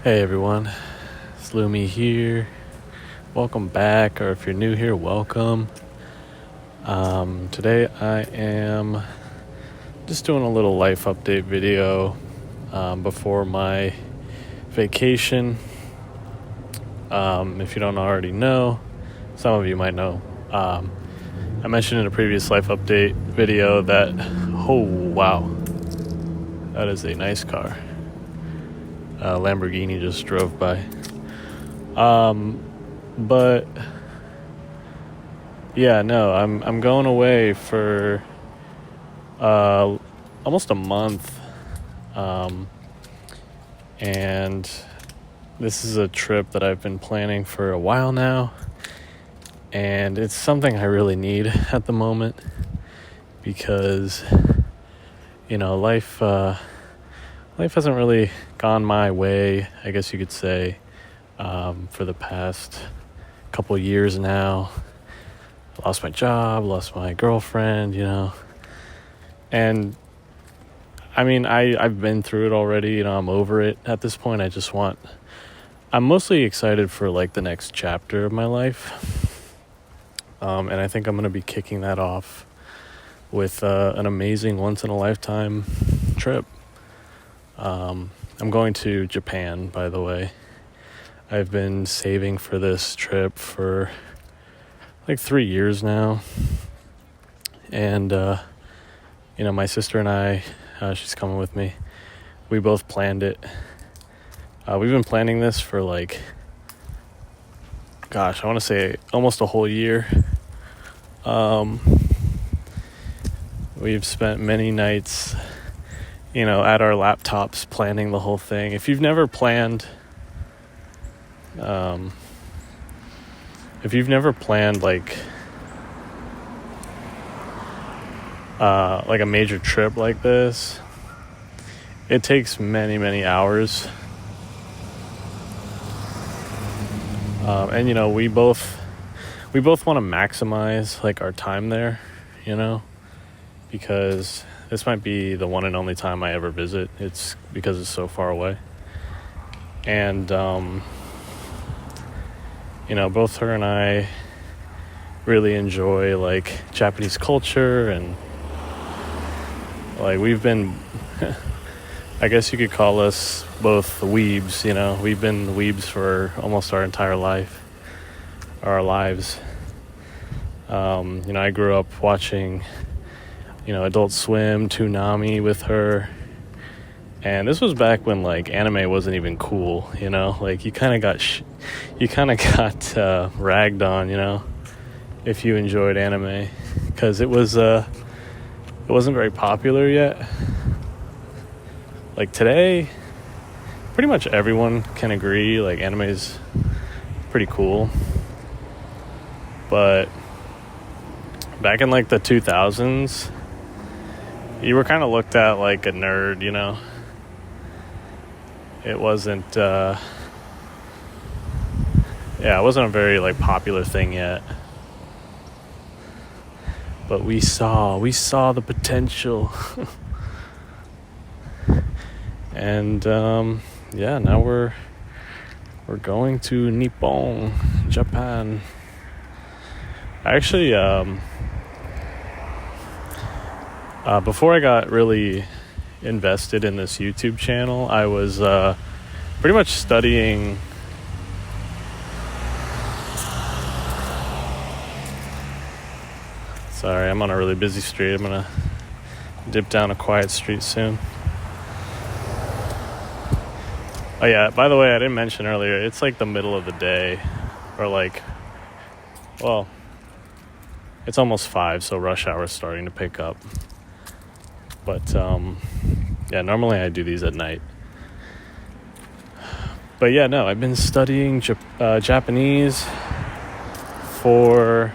Hey everyone, it's Lumi here. Welcome back, or if you're new here, welcome. Today I am just doing a little life update video before my vacation. If you don't already know, some of you might know. I mentioned in a previous life update video that, oh wow, that is a nice car. Lamborghini just drove by. But yeah, no, I'm going away for almost a month. And this is a trip that I've been planning for a while now. And it's something I really need at the moment because, life hasn't really gone my way, I guess you could say, for the past couple years now. I lost my job, lost my girlfriend, and I mean, I've been through it already, I'm over it at this point. I'm mostly excited for like the next chapter of my life. And I think I'm going to be kicking that off with an amazing once-in-a-lifetime trip. I'm going to Japan, by the way. I've been saving for this trip for like 3 years now. And, my sister and I, she's coming with me. We both planned it. We've been planning this for I want to say almost a whole year. We've spent many nights, at our laptops planning the whole thing. If you've never planned, like a major trip like this, it takes many, many hours. And we both want to maximize like our time there, because this might be the one and only time I ever visit. It's because it's so far away. And both her and I really enjoy like Japanese culture, and like we've been I guess you could call us both weebs, we've been weebs for almost our entire life, our lives. I grew up watching, Adult Swim, Toonami with her. And this was back when like anime wasn't even cool, like you kind of got ragged on, if you enjoyed anime, because it wasn't very popular yet. Like today, pretty much everyone can agree like anime is pretty cool. But back in like the 2000s, you were kind of looked at like a nerd, It wasn't it wasn't a very like popular thing yet. But we saw the potential. And now we're going to Nippon, Japan. Actually, before I got really invested in this YouTube channel, I was pretty much studying sorry, I'm on a really busy street. I'm gonna dip down a quiet street soon. Oh yeah, by the way, I didn't mention earlier, it's like the middle of the day, or it's almost 5, so rush hour is starting to pick up. But normally I do these at night. But yeah, no, I've been studying Japanese for,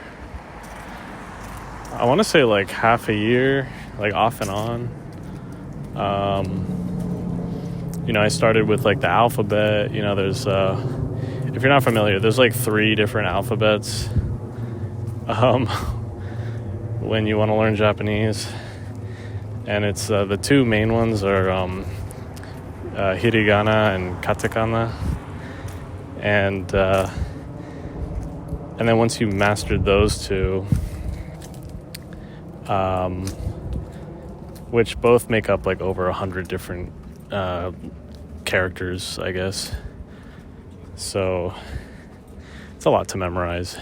I want to say like half a year, like off and on. I started with like the alphabet. There's if you're not familiar, there's like 3 different alphabets when you want to learn Japanese. And it's the 2 main ones are hiragana and katakana, and then once you mastered those two, which both make up like over 100 different characters, I guess. So it's a lot to memorize,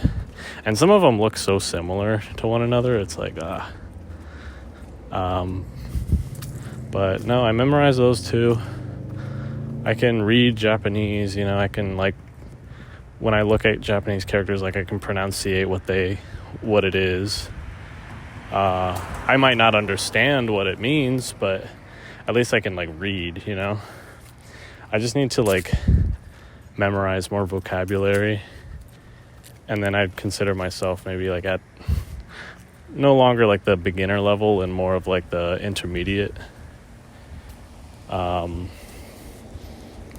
and some of them look so similar to one another. It's like but no, I memorized those two. I can read Japanese, I can, like, when I look at Japanese characters, like, I can pronunciate what it is. I might not understand what it means, but at least I can, like, read, I just need to, like, memorize more vocabulary, and then I'd consider myself maybe, like, at no longer, like, the beginner level and more of, like, the intermediate.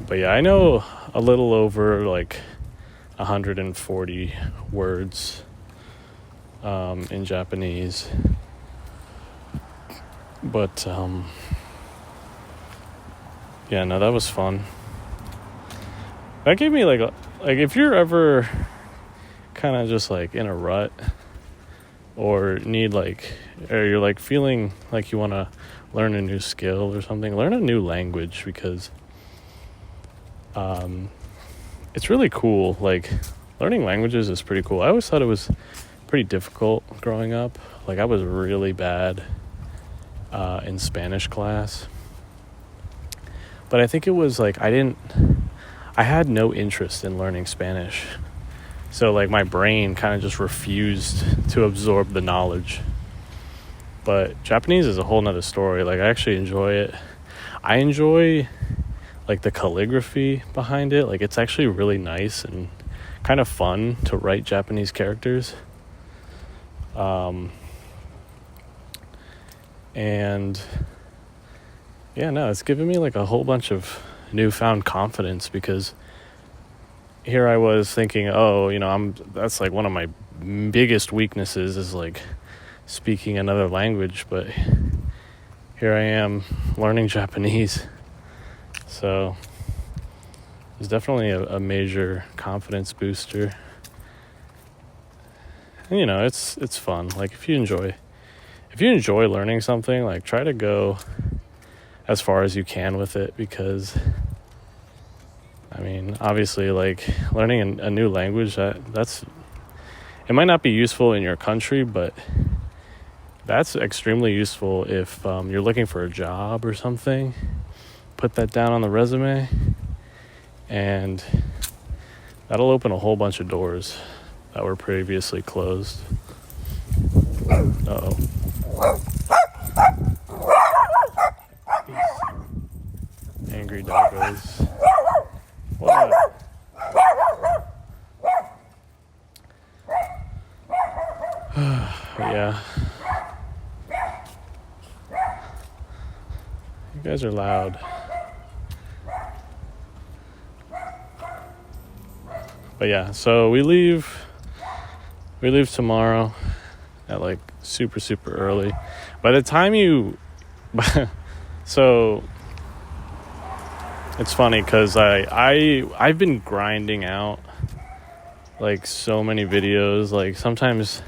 But yeah, I know a little over, like, 140 words in Japanese. But yeah, no, that was fun. That gave me like if you're ever kind of just like in a rut, or or you're like feeling like you want to learn a new skill or something, learn a new language, because it's really cool. Like, learning languages is pretty cool. I always thought it was pretty difficult growing up. Like, I was really bad in Spanish class, but I think it was like I had no interest in learning Spanish, so like my brain kind of just refused to absorb the knowledge. But Japanese is a whole nother story. Like, I actually enjoy it. I enjoy like the calligraphy behind it. Like, it's actually really nice and kind of fun to write Japanese characters. And yeah, no, it's given me like a whole bunch of newfound confidence, because here I was thinking, that's like one of my biggest weaknesses is like speaking another language, but here I am learning Japanese. So it's definitely a major confidence booster. And it's fun. Like, if you enjoy learning something, like, try to go as far as you can with it, because I mean, obviously, like, learning a new language, it might not be useful in your country, but that's extremely useful if you're looking for a job or something. Put that down on the resume, and that'll open a whole bunch of doors that were previously closed. Uh-oh. These angry doggos. What? Yeah. You guys are loud. But yeah, so we leave tomorrow at like super, super early. By the time so it's funny because I've been grinding out like so many videos. Like, sometimes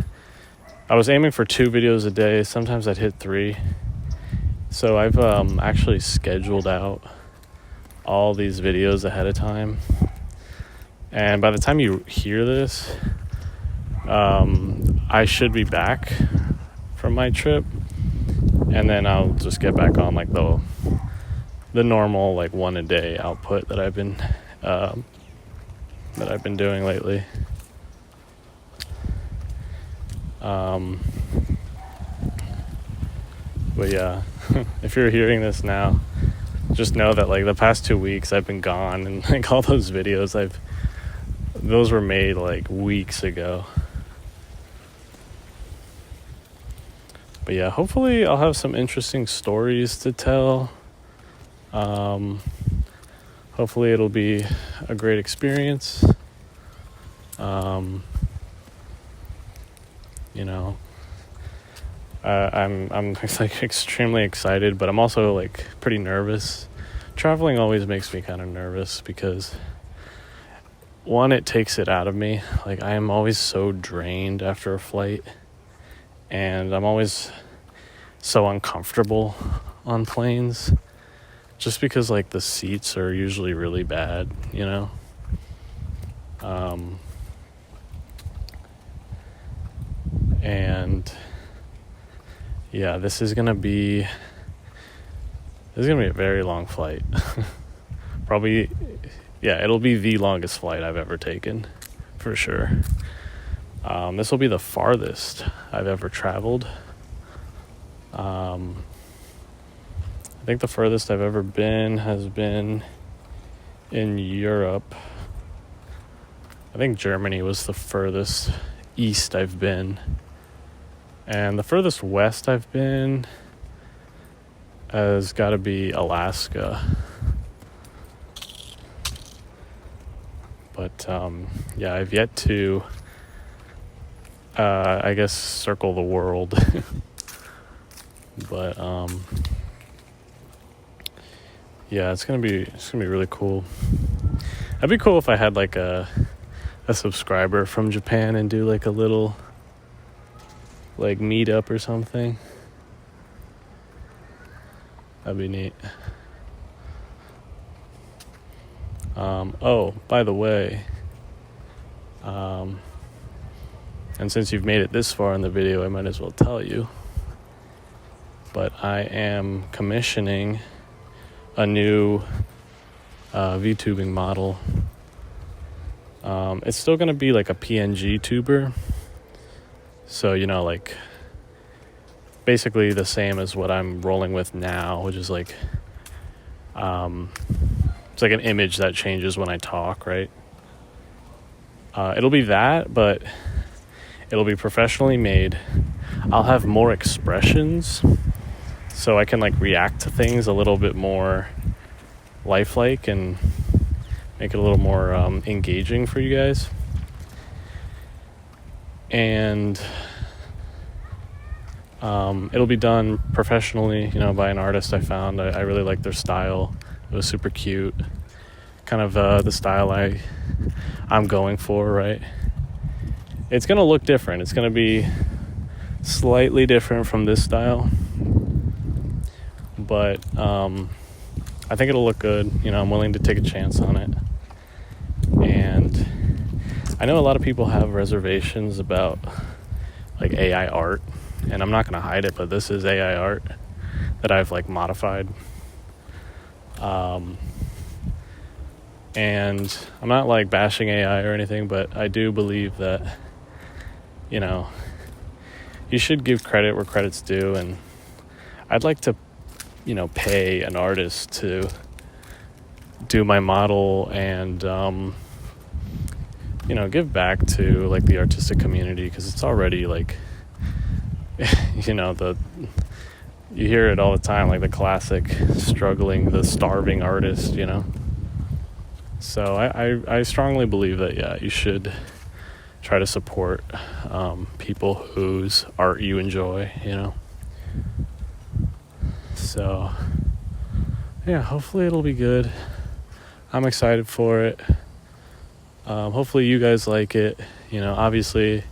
I was aiming for 2 videos a day. Sometimes I'd hit 3. So I've actually scheduled out all these videos ahead of time. And by the time you hear this, I should be back from my trip, and then I'll just get back on like the normal like 1 a day output that I've been doing lately. But yeah, if you're hearing this now, just know that like the past 2 weeks I've been gone, and like all those videos those were made like weeks ago. But yeah, hopefully I'll have some interesting stories to tell. Hopefully it'll be a great experience. I'm like extremely excited, but I'm also like pretty nervous traveling always makes me kind of nervous because, one, it takes it out of me. Like, I am always so drained after a flight, and I'm always so uncomfortable on planes just because, like, the seats are usually really bad, you know? And yeah, this is gonna be a very long flight. Probably, yeah, it'll be the longest flight I've ever taken, for sure. This will be the farthest I've ever traveled. I think the furthest I've ever been has been in Europe. I think Germany was the furthest east I've been. And the furthest west I've been has got to be Alaska. But yeah, I've yet to, I guess, circle the world. But yeah, it's gonna be really cool. That'd be cool if I had like a subscriber from Japan and do like a little like meetup or something. That'd be neat. Oh, by the way, and since you've made it this far in the video, I might as well tell you, but I am commissioning a new VTubing model. It's still going to be like a PNG tuber. So, you know, like basically the same as what I'm rolling with now, which is like, it's like an image that changes when I talk, right? It'll be that, but it'll be professionally made. I'll have more expressions, so I can like react to things a little bit more lifelike and make it a little more engaging for you guys. And it'll be done professionally, you know, by an artist I found. I really like their style. It was super cute. Kind of the style I'm going for, right? It's going to look different. It's going to be slightly different from this style. But I think it'll look good. You know, I'm willing to take a chance on it. And I know a lot of people have reservations about like AI art, and I'm not going to hide it, but this is AI art that I've like modified. And I'm not like bashing AI or anything, but I do believe that, you know, you should give credit where credit's due, and I'd like to, you know, pay an artist to do my model and, you know, give back to like the artistic community, because it's already like, you know, you hear it all the time, like the classic the starving artist, you know. So I strongly believe that, yeah, you should try to support people whose art you enjoy, you know. So yeah, hopefully it'll be good. I'm excited for it. Hopefully you guys like it. You know, obviously,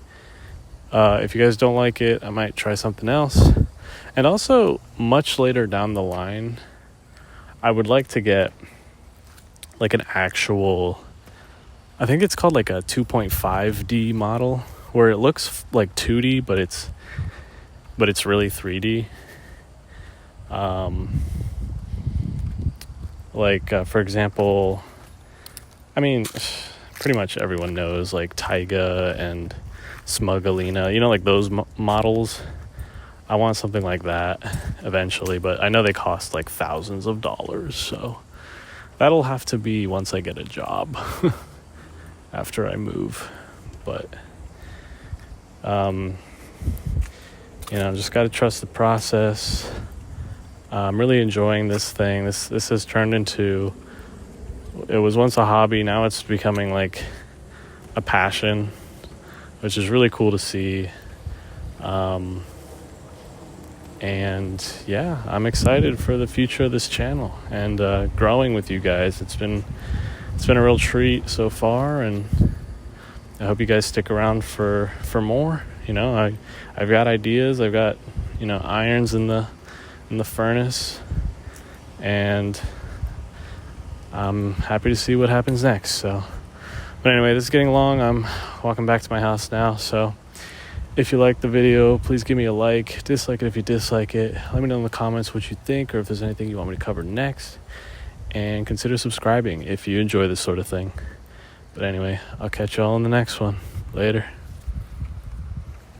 if you guys don't like it, I might try something else. And also, much later down the line, I would like to get like an actual, I think it's called like a 2.5D model, where it looks like 2D, but it's really 3D. For example, I mean, pretty much everyone knows like Taiga and Smugalina, you know, like those models. I want something like that eventually, but I know they cost like thousands of dollars, so that'll have to be once I get a job after I move. But you know, just got to trust the process. I'm really enjoying this thing. This has turned into, it was once a hobby, now it's becoming like a passion, which is really cool to see. And yeah, I'm excited for the future of this channel and growing with you guys. It's been a real treat so far, and I hope you guys stick around for more. You know, I've got ideas. I've got, you know, irons in the furnace, and I'm happy to see what happens next. So, but anyway, this is getting long. I'm walking back to my house now. So if you like the video, please give me a like. Dislike it if you dislike it. Let me know in the comments what you think, or if there's anything you want me to cover next. And consider subscribing if you enjoy this sort of thing. But anyway, I'll catch y'all in the next one. Later.